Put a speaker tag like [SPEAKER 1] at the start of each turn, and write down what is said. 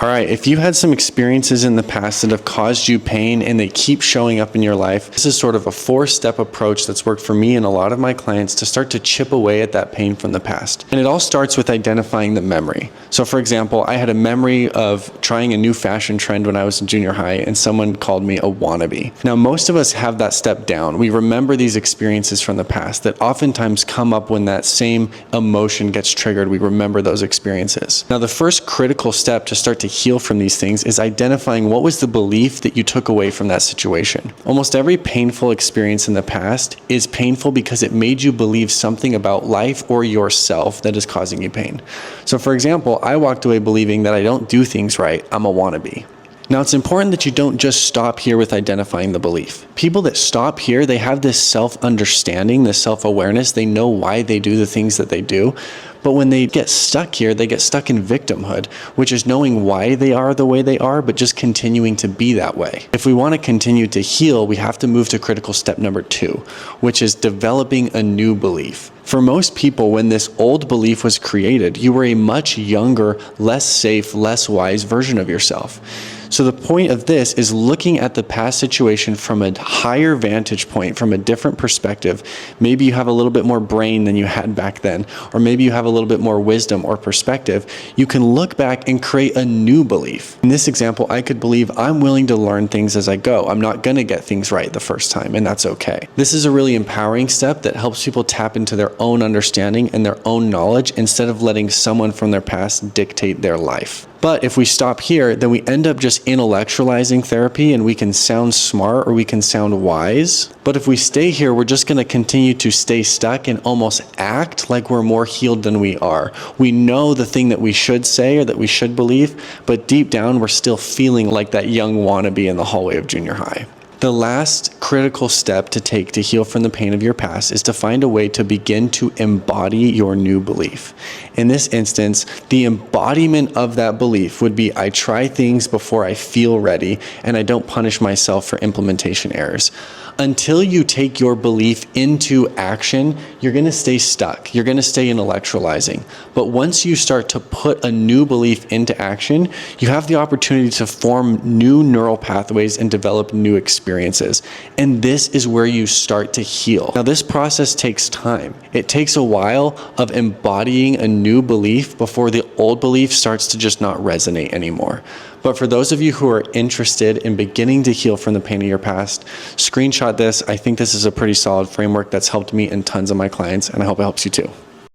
[SPEAKER 1] All right, if you had some experiences in the past that have caused you pain and they keep showing up in your life, this is sort of a 4-step approach that's worked for me and a lot of my clients to start to chip away at that pain from the past. And it all starts with identifying the memory. So for example, I had a memory of trying a new fashion trend when I was in junior high and someone called me a wannabe. Now, most of us have that step down. We remember these experiences from the past that oftentimes come up when that same emotion gets triggered. We remember those experiences. Now, the first critical step to start to heal from these things is identifying what was the belief that you took away from that situation. Almost every painful experience in the past is painful because it made you believe something about life or yourself that is causing you pain. So for example, I walked away believing that I don't do things right, I'm a wannabe. Now, it's important that you don't just stop here with identifying the belief. People that stop here, they have this self-understanding, this self-awareness. They know why they do the things that they do. But when they get stuck here, they get stuck in victimhood, which is knowing why they are the way they are, but just continuing to be that way. If we want to continue to heal, we have to move to critical step number 2, which is developing a new belief. For most people, when this old belief was created, you were a much younger, less safe, less wise version of yourself. So the point of this is looking at the past situation from a higher vantage point, from a different perspective. Maybe you have a little bit more brain than you had back then, or maybe you have a little bit more wisdom or perspective. You can look back and create a new belief. In this example, I could believe I'm willing to learn things as I go. I'm not going to get things right the first time, and that's okay. This is a really empowering step that helps people tap into their own understanding and their own knowledge instead of letting someone from their past dictate their life. But if we stop here, then we end up just intellectualizing therapy and we can sound smart or we can sound wise. But if we stay here, we're just going to continue to stay stuck and almost act like we're more healed than we are. We know the thing that we should say or that we should believe, but deep down, we're still feeling like that young wannabe in the hallway of junior high. The last critical step to take to heal from the pain of your past is to find a way to begin to embody your new belief. In this instance, the embodiment of that belief would be I try things before I feel ready and I don't punish myself for implementation errors. Until you take your belief into action, you're going to stay stuck. You're going to stay intellectualizing. But once you start to put a new belief into action, you have the opportunity to form new neural pathways and develop new experiences. And this is where you start to heal. Now, this process takes time. It takes a while of embodying a new belief before the old belief starts to just not resonate anymore. But for those of you who are interested in beginning to heal from the pain of your past, screenshot this. I think this is a pretty solid framework that's helped me and tons of my clients, and I hope it helps you too.